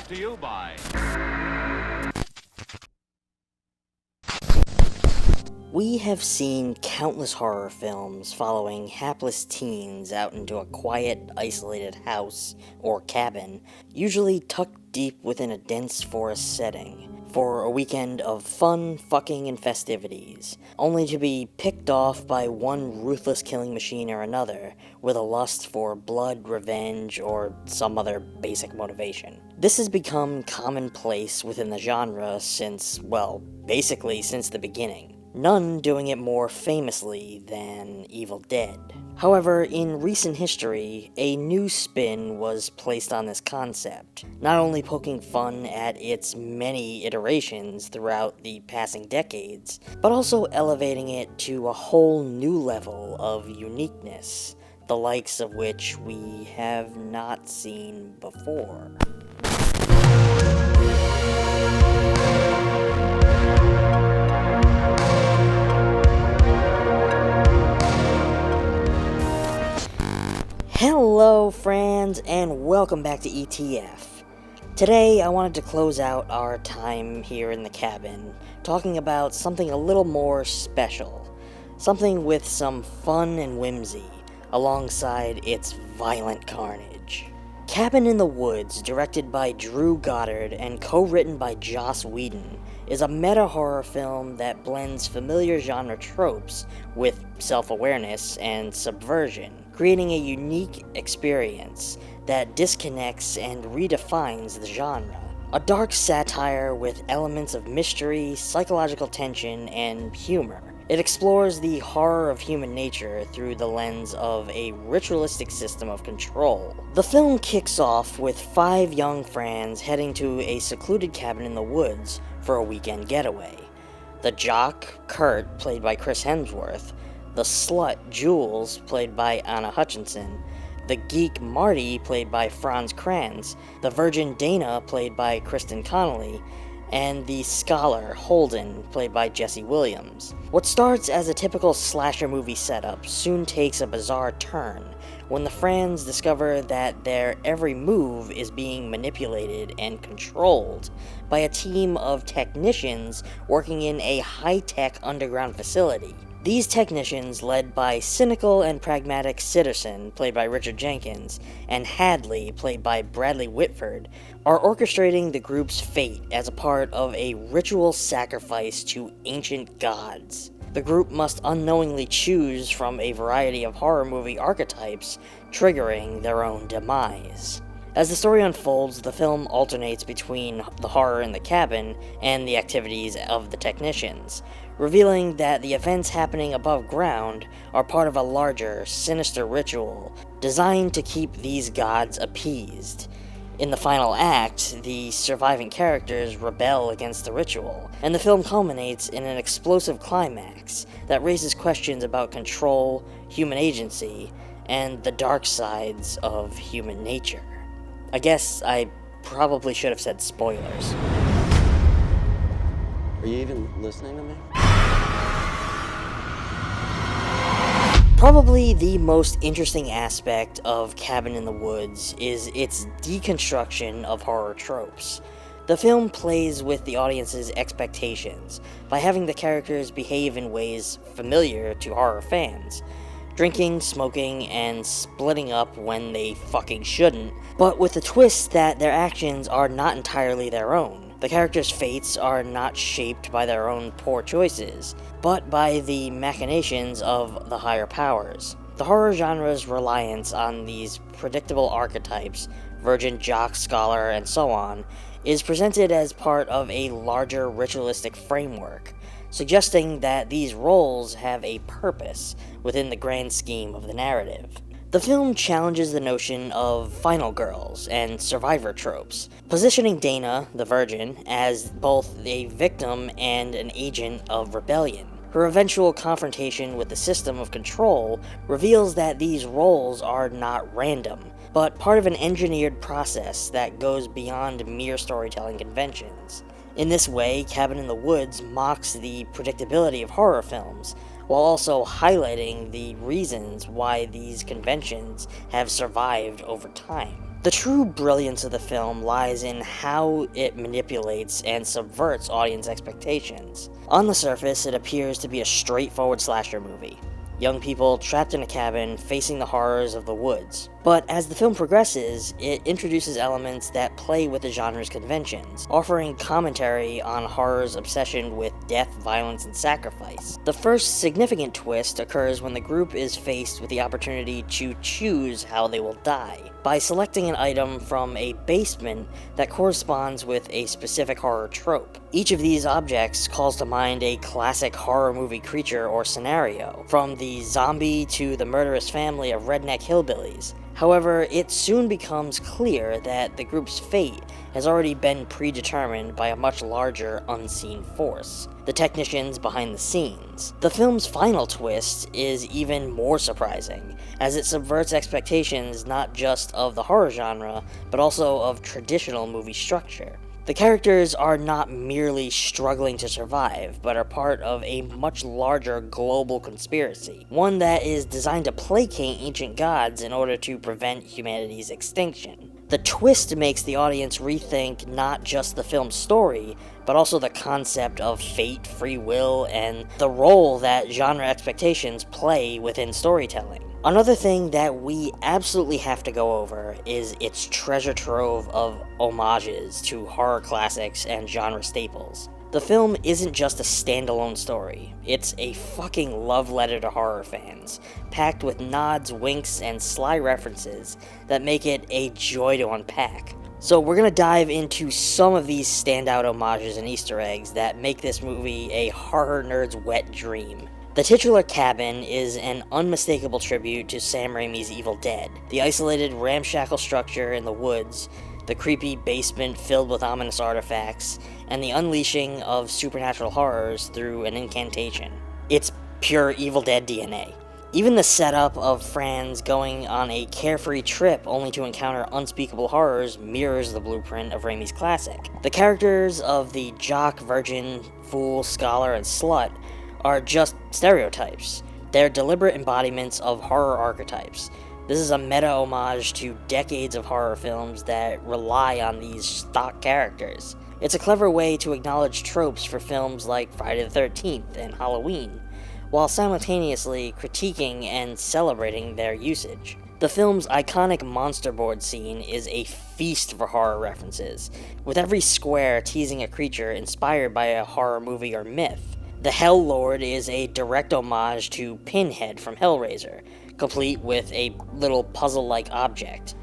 Brought to you by... We have seen countless horror films following hapless teens out into a quiet, isolated house or cabin, usually tucked deep within a dense forest setting, for a weekend of fun, fucking, and festivities, only to be picked off by one ruthless killing machine or another, with a lust for blood, revenge, or some other basic motivation. This has become commonplace within the genre since, well, basically since the beginning. None doing it more famously than Evil Dead. However, in recent history, a new spin was placed on this concept, not only poking fun at its many iterations throughout the passing decades, but also elevating it to a whole new level of uniqueness, the likes of which we have not seen before. Hello friends, and welcome back to ETF. Today I wanted to close out our time here in the cabin, talking about something a little more special. Something with some fun and whimsy, alongside its violent carnage. Cabin in the Woods, directed by Drew Goddard and co-written by Joss Whedon, is a meta-horror film that blends familiar genre tropes with self-awareness and subversion, creating a unique experience that disconnects and redefines the genre. A dark satire with elements of mystery, psychological tension, and humor. It explores the horror of human nature through the lens of a ritualistic system of control. The film kicks off with 5 young friends heading to a secluded cabin in the woods for a weekend getaway. The jock, Kurt, played by Chris Hemsworth, the slut, Jules, played by Anna Hutchinson, the geek, Marty, played by Franz Kranz, the virgin, Dana, played by Kristen Connolly, and the scholar, Holden, played by Jesse Williams. What starts as a typical slasher movie setup soon takes a bizarre turn when the Franz discover that their every move is being manipulated and controlled by a team of technicians working in a high-tech underground facility. These technicians, led by cynical and pragmatic Sitterson, played by Richard Jenkins, and Hadley, played by Bradley Whitford, are orchestrating the group's fate as a part of a ritual sacrifice to ancient gods. The group must unknowingly choose from a variety of horror movie archetypes, triggering their own demise. As the story unfolds, the film alternates between the horror in the cabin and the activities of the technicians, revealing that the events happening above ground are part of a larger, sinister ritual designed to keep these gods appeased. In the final act, the surviving characters rebel against the ritual, and the film culminates in an explosive climax that raises questions about control, human agency, and the dark sides of human nature. I guess I probably should have said spoilers. Are you even listening to me? Probably the most interesting aspect of Cabin in the Woods is its deconstruction of horror tropes. The film plays with the audience's expectations by having the characters behave in ways familiar to horror fans. Drinking, smoking, and splitting up when they fucking shouldn't, but with the twist that their actions are not entirely their own. The characters' fates are not shaped by their own poor choices, but by the machinations of the higher powers. The horror genre's reliance on these predictable archetypes, virgin, jock, scholar, and so on, is presented as part of a larger ritualistic framework, suggesting that these roles have a purpose within the grand scheme of the narrative. The film challenges the notion of final girls and survivor tropes, positioning Dana, the virgin, as both a victim and an agent of rebellion. Her eventual confrontation with the system of control reveals that these roles are not random, but part of an engineered process that goes beyond mere storytelling conventions. In this way, Cabin in the Woods mocks the predictability of horror films, while also highlighting the reasons why these conventions have survived over time. The true brilliance of the film lies in how it manipulates and subverts audience expectations. On the surface, it appears to be a straightforward slasher movie. Young people trapped in a cabin facing the horrors of the woods. But as the film progresses, it introduces elements that play with the genre's conventions, offering commentary on horror's obsession with death, violence, and sacrifice. The first significant twist occurs when the group is faced with the opportunity to choose how they will die, by selecting an item from a basement that corresponds with a specific horror trope. Each of these objects calls to mind a classic horror movie creature or scenario, from the zombie to the murderous family of redneck hillbillies. However, it soon becomes clear that the group's fate has already been predetermined by a much larger, unseen force: the technicians behind the scenes. The film's final twist is even more surprising, as it subverts expectations not just of the horror genre, but also of traditional movie structure. The characters are not merely struggling to survive, but are part of a much larger global conspiracy, one that is designed to placate ancient gods in order to prevent humanity's extinction. The twist makes the audience rethink not just the film's story, but also the concept of fate, free will, and the role that genre expectations play within storytelling. Another thing that we absolutely have to go over is its treasure trove of homages to horror classics and genre staples. The film isn't just a standalone story, it's a fucking love letter to horror fans, packed with nods, winks, and sly references that make it a joy to unpack. So we're gonna dive into some of these standout homages and Easter eggs that make this movie a horror nerd's wet dream. The titular cabin is an unmistakable tribute to Sam Raimi's Evil Dead. The isolated, ramshackle structure in the woods, the creepy basement filled with ominous artifacts, and the unleashing of supernatural horrors through an incantation. It's pure Evil Dead DNA. Even the setup of Franz going on a carefree trip only to encounter unspeakable horrors mirrors the blueprint of Raimi's classic. The characters of the jock, virgin, fool, scholar, and slut are just stereotypes. They're deliberate embodiments of horror archetypes. This is a meta homage to decades of horror films that rely on these stock characters. It's a clever way to acknowledge tropes for films like Friday the 13th and Halloween, while simultaneously critiquing and celebrating their usage. The film's iconic monster board scene is a feast for horror references, with every square teasing a creature inspired by a horror movie or myth. The Hell Lord is a direct homage to Pinhead from Hellraiser, complete with a little puzzle-like object.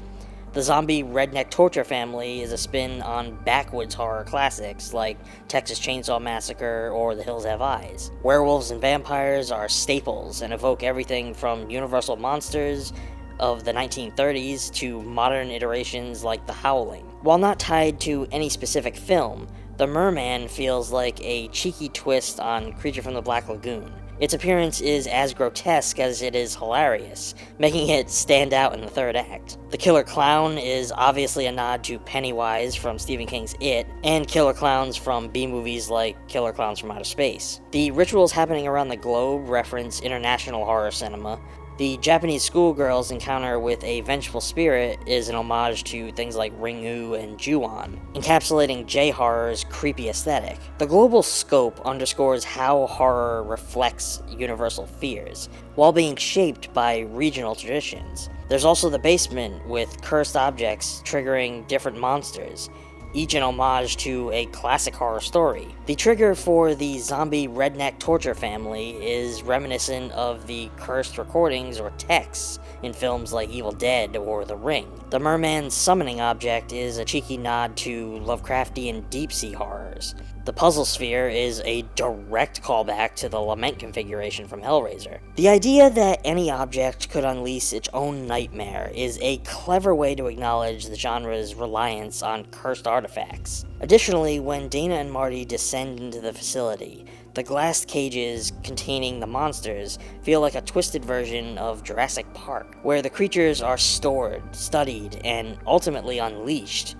The zombie redneck torture family is a spin on backwoods horror classics like Texas Chainsaw Massacre or The Hills Have Eyes. Werewolves and vampires are staples and evoke everything from Universal monsters of the 1930s to modern iterations like The Howling. While not tied to any specific film, the Merman feels like a cheeky twist on Creature from the Black Lagoon. Its appearance is as grotesque as it is hilarious, making it stand out in the third act. The Killer Clown is obviously a nod to Pennywise from Stephen King's It, and killer clowns from B-movies like Killer Clowns from Outer Space. The rituals happening around the globe reference international horror cinema. The Japanese schoolgirl's encounter with a vengeful spirit is an homage to things like Ringu and Ju-on, encapsulating J-horror's creepy aesthetic. The global scope underscores how horror reflects universal fears, while being shaped by regional traditions. There's also the basement, with cursed objects triggering different monsters, each an homage to a classic horror story. The trigger for the zombie redneck torture family is reminiscent of the cursed recordings or texts in films like Evil Dead or The Ring. The merman's summoning object is a cheeky nod to Lovecraftian deep-sea horrors. The puzzle sphere is a direct callback to the lament configuration from Hellraiser. The idea that any object could unleash its own nightmare is a clever way to acknowledge the genre's reliance on cursed artifacts. Additionally, when Dana and Marty descend into the facility, the glass cages containing the monsters feel like a twisted version of Jurassic Park, where the creatures are stored, studied, and ultimately unleashed.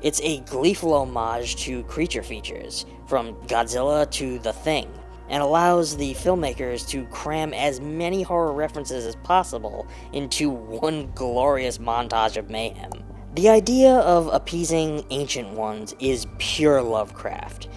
It's a gleeful homage to creature features, from Godzilla to The Thing, and allows the filmmakers to cram as many horror references as possible into one glorious montage of mayhem. The idea of appeasing ancient ones is pure Lovecraft.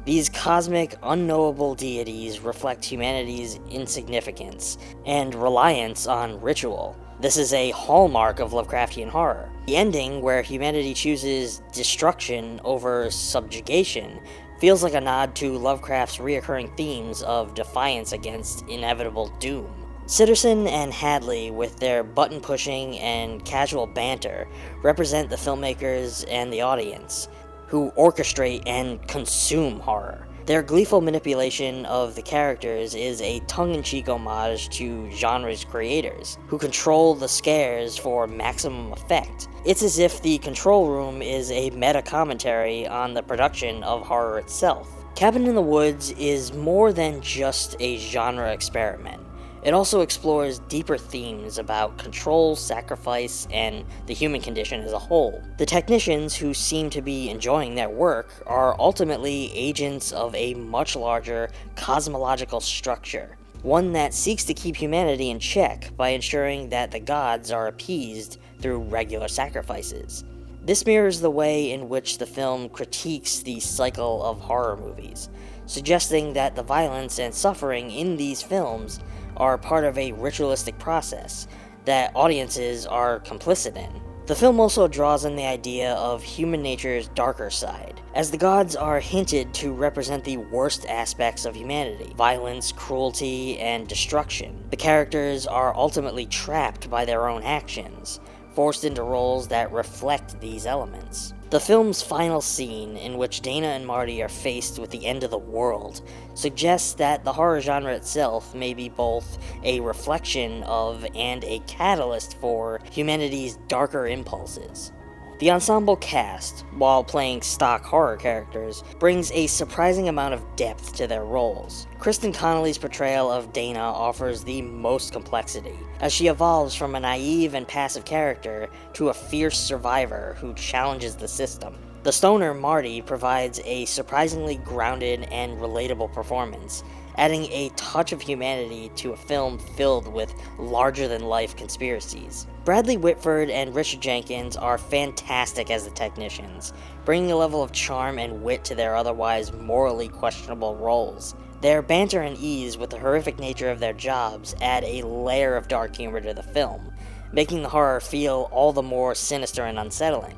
These cosmic, unknowable deities reflect humanity's insignificance and reliance on ritual. This is a hallmark of Lovecraftian horror. The ending, where humanity chooses destruction over subjugation, feels like a nod to Lovecraft's reoccurring themes of defiance against inevitable doom. Sitterson and Hadley, with their button-pushing and casual banter, represent the filmmakers and the audience, who orchestrate and consume horror. Their gleeful manipulation of the characters is a tongue-in-cheek homage to genre's creators, who control the scares for maximum effect. It's as if the control room is a meta-commentary on the production of horror itself. Cabin in the Woods is more than just a genre experiment. It also explores deeper themes about control, sacrifice, and the human condition as a whole. The technicians, who seem to be enjoying their work, are ultimately agents of a much larger cosmological structure, one that seeks to keep humanity in check by ensuring that the gods are appeased through regular sacrifices. This mirrors the way in which the film critiques the cycle of horror movies, suggesting that the violence and suffering in these films are part of a ritualistic process that audiences are complicit in. The film also draws on the idea of human nature's darker side, as the gods are hinted to represent the worst aspects of humanity: violence, cruelty, and destruction. The characters are ultimately trapped by their own actions, forced into roles that reflect these elements. The film's final scene, in which Dana and Marty are faced with the end of the world, suggests that the horror genre itself may be both a reflection of and a catalyst for humanity's darker impulses. The ensemble cast, while playing stock horror characters, brings a surprising amount of depth to their roles. Kristen Connolly's portrayal of Dana offers the most complexity, as she evolves from a naive and passive character to a fierce survivor who challenges the system. The stoner Marty provides a surprisingly grounded and relatable performance, adding a touch of humanity to a film filled with larger-than-life conspiracies. Bradley Whitford and Richard Jenkins are fantastic as the technicians, bringing a level of charm and wit to their otherwise morally questionable roles. Their banter and ease with the horrific nature of their jobs add a layer of dark humor to the film, making the horror feel all the more sinister and unsettling,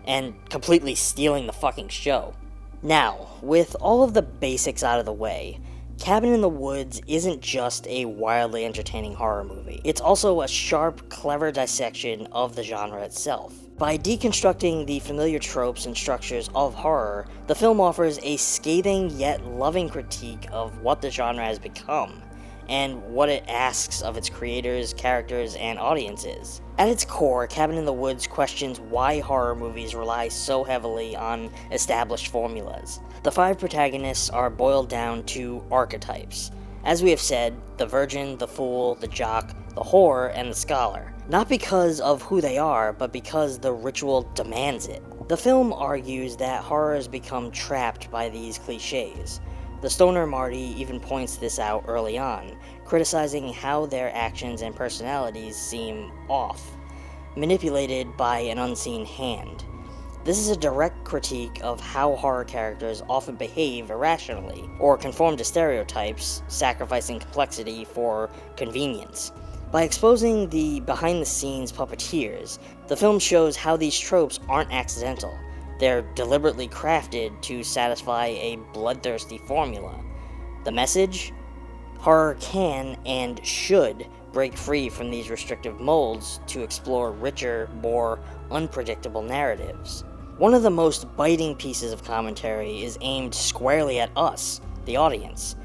and completely stealing the fucking show. Now, with all of the basics out of the way, Cabin in the Woods isn't just a wildly entertaining horror movie. It's also a sharp, clever dissection of the genre itself. By deconstructing the familiar tropes and structures of horror, the film offers a scathing yet loving critique of what the genre has become, and what it asks of its creators, characters, and audiences. At its core, Cabin in the Woods questions why horror movies rely so heavily on established formulas. The 5 protagonists are boiled down to archetypes. As we have said, the virgin, the fool, the jock, the whore, and the scholar. Not because of who they are, but because the ritual demands it. The film argues that horror has become trapped by these cliches. The stoner Marty even points this out early on, criticizing how their actions and personalities seem off, manipulated by an unseen hand. This is a direct critique of how horror characters often behave irrationally, or conform to stereotypes, sacrificing complexity for convenience. By exposing the behind-the-scenes puppeteers, the film shows how these tropes aren't accidental. They're deliberately crafted to satisfy a bloodthirsty formula. The message? Horror can and should break free from these restrictive molds to explore richer, more unpredictable narratives. One of the most biting pieces of commentary is aimed squarely at us, the audience.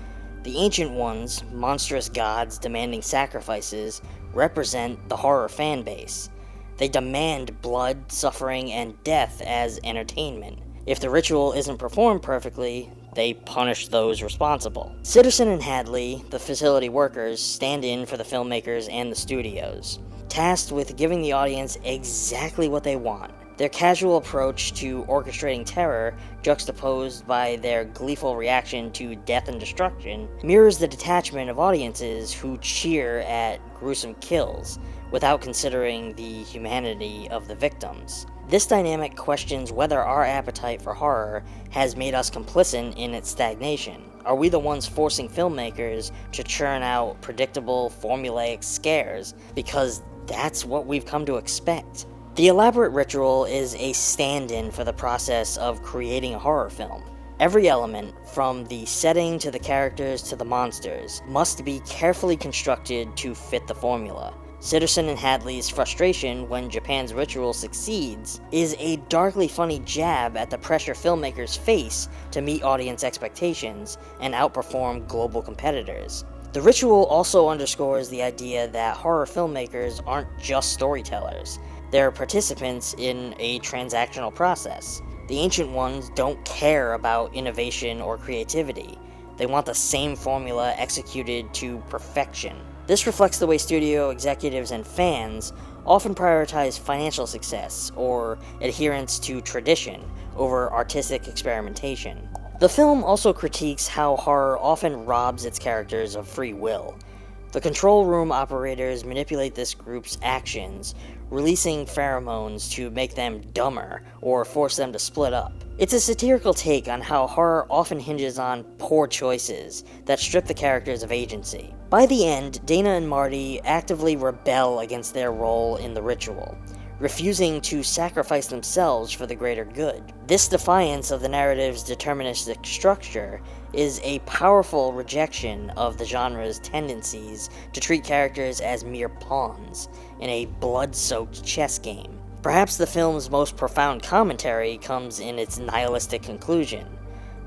The Ancient Ones, monstrous gods demanding sacrifices, represent the horror fan base. They demand blood, suffering, and death as entertainment. If the ritual isn't performed perfectly, they punish those responsible. Sitterson and Hadley, the facility workers, stand in for the filmmakers and the studios, tasked with giving the audience exactly what they want. Their casual approach to orchestrating terror, juxtaposed by their gleeful reaction to death and destruction, mirrors the detachment of audiences who cheer at gruesome kills, without considering the humanity of the victims. This dynamic questions whether our appetite for horror has made us complicit in its stagnation. Are we the ones forcing filmmakers to churn out predictable, formulaic scares because that's what we've come to expect? The elaborate ritual is a stand-in for the process of creating a horror film. Every element, from the setting to the characters to the monsters, must be carefully constructed to fit the formula. Sitterson and Hadley's frustration when Japan's ritual succeeds is a darkly funny jab at the pressure filmmakers face to meet audience expectations and outperform global competitors. The ritual also underscores the idea that horror filmmakers aren't just storytellers, they're participants in a transactional process. The Ancient Ones don't care about innovation or creativity. They want the same formula executed to perfection. This reflects the way studio executives and fans often prioritize financial success or adherence to tradition over artistic experimentation. The film also critiques how horror often robs its characters of free will. The control room operators manipulate this group's actions, releasing pheromones to make them dumber or force them to split up. It's a satirical take on how horror often hinges on poor choices that strip the characters of agency. By the end, Dana and Marty actively rebel against their role in the ritual, refusing to sacrifice themselves for the greater good. This defiance of the narrative's deterministic structure is a powerful rejection of the genre's tendencies to treat characters as mere pawns in a blood-soaked chess game. Perhaps the film's most profound commentary comes in its nihilistic conclusion,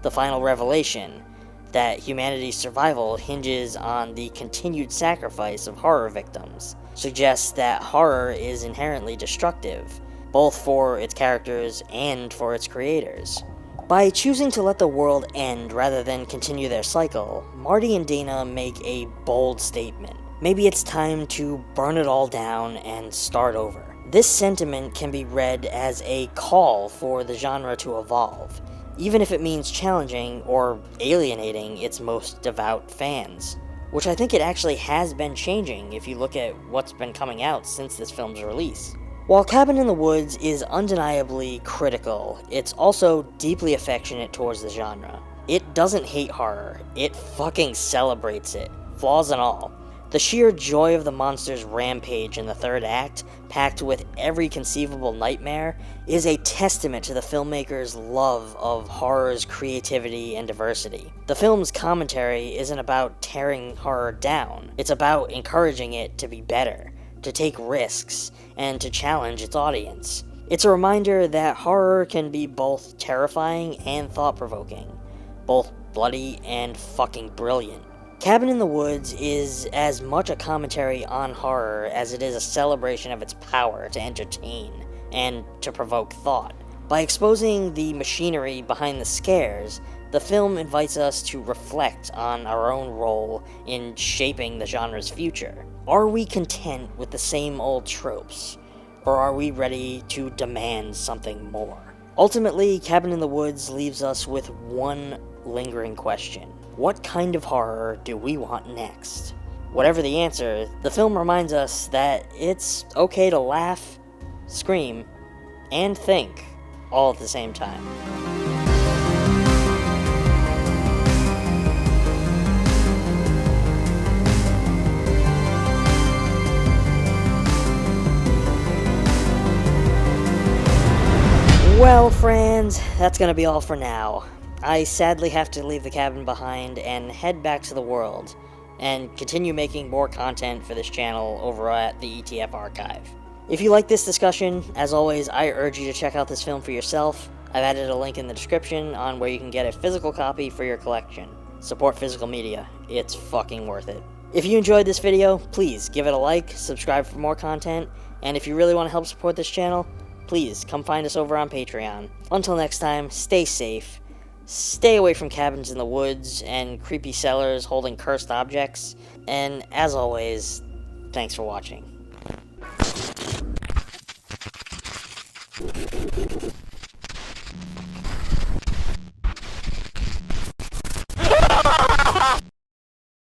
the final revelation that humanity's survival hinges on the continued sacrifice of horror victims, suggests that horror is inherently destructive, both for its characters and for its creators. By choosing to let the world end rather than continue their cycle, Marty and Dana make a bold statement. Maybe it's time to burn it all down and start over. This sentiment can be read as a call for the genre to evolve, even if it means challenging or alienating its most devout fans. Which I think it actually has been changing if you look at what's been coming out since this film's release. While Cabin in the Woods is undeniably critical, it's also deeply affectionate towards the genre. It doesn't hate horror, it fucking celebrates it, flaws and all. The sheer joy of the monster's rampage in the third act, packed with every conceivable nightmare, is a testament to the filmmaker's love of horror's creativity and diversity. The film's commentary isn't about tearing horror down, it's about encouraging it to be better, to take risks, and to challenge its audience. It's a reminder that horror can be both terrifying and thought-provoking, both bloody and fucking brilliant. Cabin in the Woods is as much a commentary on horror as it is a celebration of its power to entertain and to provoke thought. By exposing the machinery behind the scares, the film invites us to reflect on our own role in shaping the genre's future. Are we content with the same old tropes, or are we ready to demand something more? Ultimately, Cabin in the Woods leaves us with one lingering question. What kind of horror do we want next? Whatever the answer, the film reminds us that it's okay to laugh, scream, and think all at the same time. Well, friends, that's gonna be all for now. I sadly have to leave the cabin behind and head back to the world, and continue making more content for this channel over at the ETF archive. If you like this discussion, as always, I urge you to check out this film for yourself. I've added a link in the description on where you can get a physical copy for your collection. Support physical media, it's fucking worth it. If you enjoyed this video, please give it a like, subscribe for more content, and if you really want to help support this channel, please come find us over on Patreon. Until next time, stay safe. Stay away from cabins in the woods and creepy cellars holding cursed objects, and as always, thanks for watching.